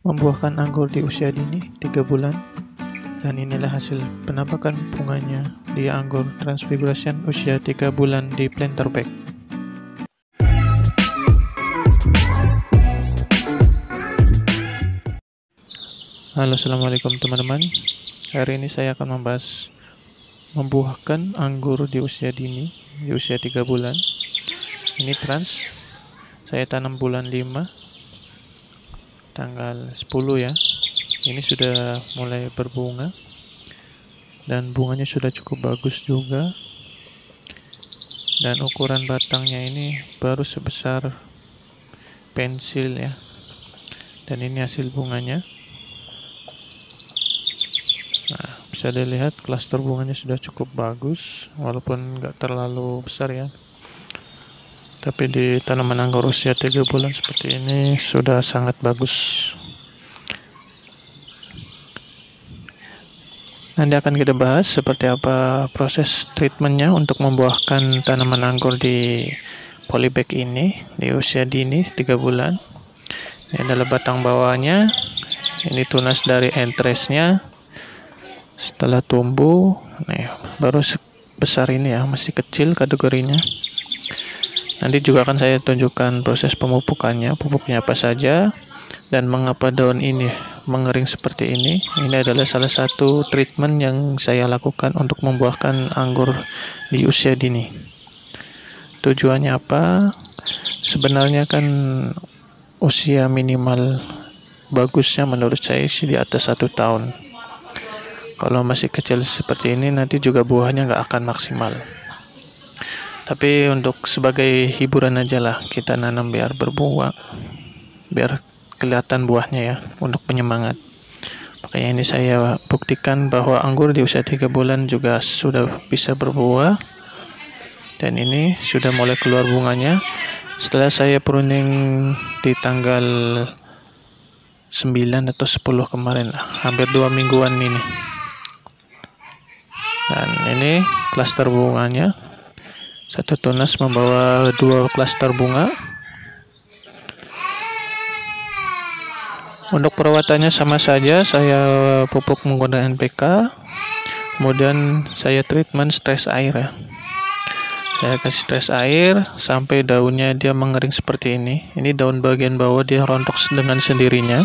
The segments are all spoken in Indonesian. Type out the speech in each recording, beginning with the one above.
Membuahkan anggur di usia dini 3 bulan, dan inilah hasil penampakan bunganya di anggur Transfiguration usia 3 bulan di planter bag. Halo, assalamualaikum teman-teman. Hari ini saya akan membahas membuahkan anggur di usia dini, di usia 3 bulan. Ini trans, saya tanam bulan 5, tanggal 10 ya. Ini sudah mulai berbunga, dan bunganya sudah cukup bagus juga. Dan ukuran batangnya ini baru sebesar pensil ya. Dan ini hasil bunganya. Nah, bisa dilihat klaster bunganya sudah cukup bagus, walaupun nggak terlalu besar ya. Tapi di tanaman anggur usia 3 bulan seperti ini sudah sangat bagus. Nanti akan kita bahas seperti apa proses treatmentnya untuk membuahkan tanaman anggur di polybag ini di usia dini 3 bulan. Ini adalah batang bawahnya, ini tunas dari entrestnya. Setelah tumbuh, baru sebesar ini ya, masih kecil kategorinya. Nanti juga akan saya tunjukkan proses pemupukannya, pupuknya apa saja, dan mengapa daun ini mengering seperti ini. Ini adalah salah satu treatment yang saya lakukan untuk membuahkan anggur di usia dini. Tujuannya apa? Sebenarnya kan usia minimal bagusnya menurut saya sih di atas 1 tahun. Kalau masih kecil seperti ini nanti juga buahnya nggak akan maksimal. Tapi untuk sebagai hiburan aja lah kita nanam biar berbuah, biar kelihatan buahnya ya, untuk penyemangat. Makanya ini saya buktikan bahwa anggur di usia 3 bulan juga sudah bisa berbuah. Dan ini sudah mulai keluar bunganya. Setelah saya pruning di tanggal 9 atau 10 kemarin lah, hampir 2 mingguan ini. Dan ini klaster bunganya, satu tunas membawa 2 klaster bunga. Untuk perawatannya sama saja, saya pupuk menggunakan NPK, kemudian saya treatment stress air ya. Saya kasih stress air sampai daunnya dia mengering seperti ini. Ini daun bagian bawah dia rontok dengan sendirinya.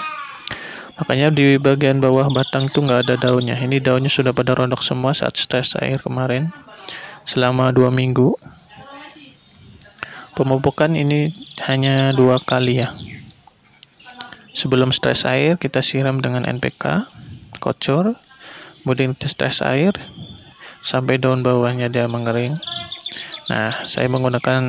Makanya di bagian bawah batang tuh nggak ada daunnya. Ini daunnya sudah pada rontok semua saat stress air kemarin selama 2 minggu. Pemupukan ini hanya 2 kali ya. Sebelum stress air kita siram dengan NPK, kocor, kemudian kita stress air sampai daun bawahnya dia mengering. Nah, saya menggunakan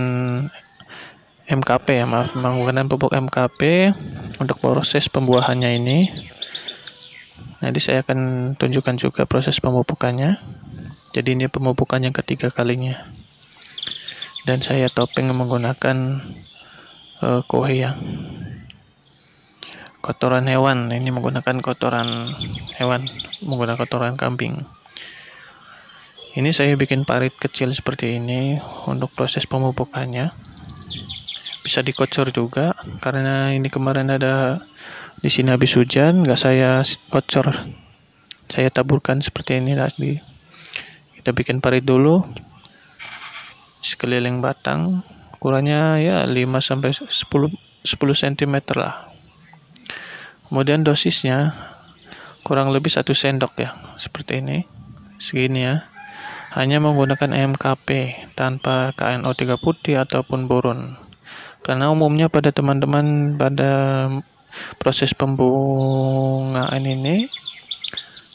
MKP ya, menggunakan pupuk MKP untuk proses pembuahannya ini. Nanti saya akan tunjukkan juga proses pemupukannya. Jadi ini pemupukan yang ketiga kalinya. Dan saya topping menggunakan kohe ya, kotoran hewan. Ini menggunakan kotoran hewan, menggunakan kotoran kambing. Ini saya bikin parit kecil seperti ini untuk proses pemupukannya. Bisa dikocor juga karena ini kemarin ada di sini habis hujan, nggak saya kocor, saya taburkan seperti ini tadi. Kita bikin parit dulu sekeliling batang, ukurannya ya 5-10 cm lah. Kemudian dosisnya kurang lebih 1 sendok ya, seperti ini, segini ya. Hanya menggunakan MKP tanpa KNO3 putih ataupun boron. Karena umumnya pada teman-teman pada proses pembungaan ini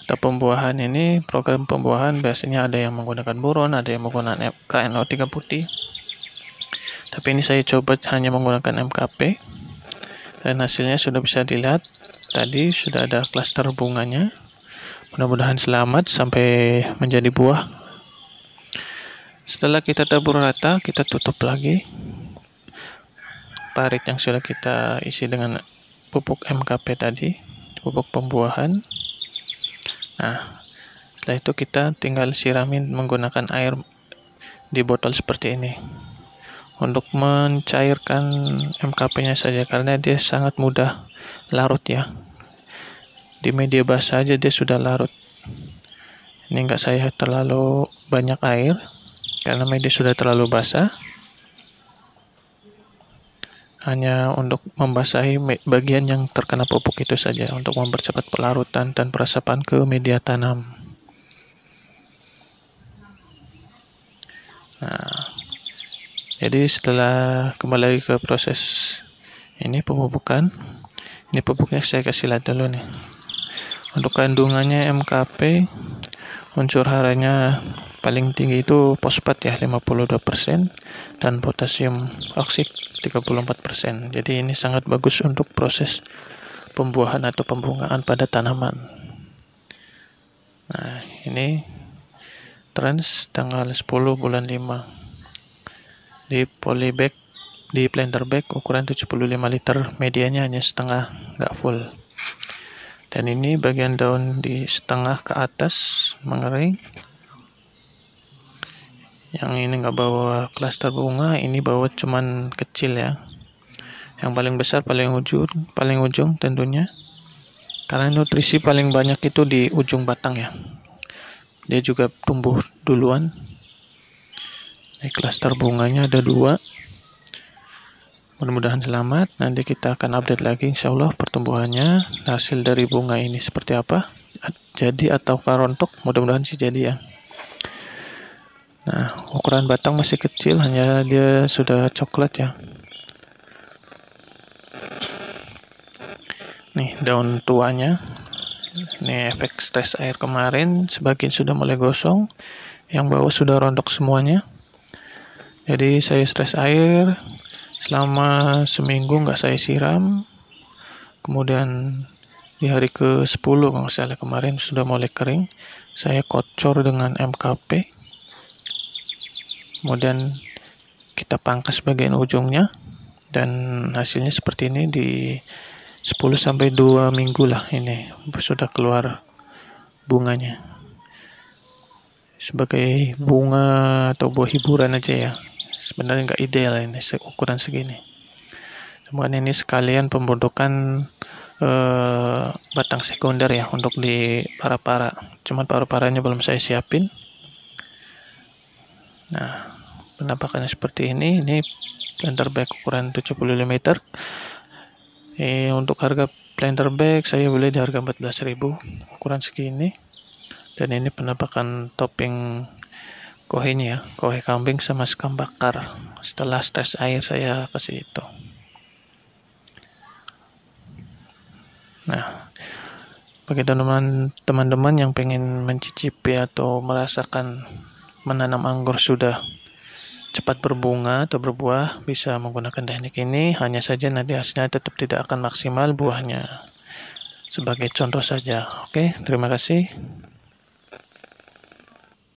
atau pembuahan ini, program pembuahan biasanya ada yang menggunakan boron, ada yang menggunakan KNO3 putih. Tapi ini saya coba hanya menggunakan MKP, dan hasilnya sudah bisa dilihat. Tadi sudah ada klaster bunganya. Mudah-mudahan selamat sampai menjadi buah. Setelah kita tabur rata, kita tutup lagi parit yang sudah kita isi dengan pupuk MKP tadi, pupuk pembuahan. Nah, setelah itu kita tinggal siramin menggunakan air di botol seperti ini untuk mencairkan MKP-nya saja, karena dia sangat mudah larut ya. di media basah aja dia sudah larut. Ini enggak saya terlalu banyak air karena media sudah terlalu basah. Hanya untuk membasahi bagian yang terkena pupuk itu saja untuk mempercepat pelarutan dan peresapan ke media tanam. Nah, jadi setelah kembali lagi ke proses ini pemupukan, ini pupuknya saya kasih lihat dulu nih. Untuk kandungannya MKP, unsur haranya paling tinggi itu fosfat ya 52% dan potasium oksid 34%. Jadi ini sangat bagus untuk proses pembuahan atau pembungaan pada tanaman. Nah, ini trans tanggal 10 bulan 5 di polybag, di planter bag ukuran 75 liter, medianya hanya setengah, nggak full. Dan ini bagian daun di setengah ke atas mengering. Yang ini nggak bawa klaster bunga, ini bawa cuman kecil ya. Yang paling besar paling ujung tentunya. Karena nutrisi paling banyak itu di ujung batang ya. Dia juga tumbuh duluan. Ini klaster bunganya ada 2. Mudah-mudahan selamat. Nanti kita akan update lagi insya Allah pertumbuhannya. Hasil dari bunga ini seperti apa? Jadi atau rontok? Mudah-mudahan sih jadi ya. Nah, ukuran batang masih kecil, hanya dia sudah coklat ya. Nih daun tuanya. Ini efek stres air kemarin, sebagian sudah mulai gosong, yang bawah sudah rontok semuanya. Jadi saya stres air selama seminggu nggak saya siram. Kemudian di hari ke-10 kalau salah kemarin sudah mulai kering. Saya kocor dengan MKP. Kemudian kita pangkas bagian ujungnya dan hasilnya seperti ini. Di 10 sampai 2 minggu lah ini sudah keluar bunganya. Sebagai bunga atau buah hiburan aja ya. Sebenarnya nggak ideal ini ukuran segini. Kemudian ini sekalian pembentukan batang sekunder ya untuk di para-para. Cuman para-paranya belum saya siapin. Nah, penampakannya seperti ini. Ini planter bag ukuran 75 liter. Untuk harga planter bag saya beli di harga 14.000 ukuran segini. Dan ini penampakan topping kohenya ya, kohe kambing sama sekam bakar. Setelah stres air saya kasih itu. Nah, bagi teman-teman yang pengen mencicipi atau merasakan menanam anggur sudah cepat berbunga atau berbuah, bisa menggunakan teknik ini. Hanya saja nanti hasilnya tetap tidak akan maksimal buahnya. Sebagai contoh saja. Oke, terima kasih.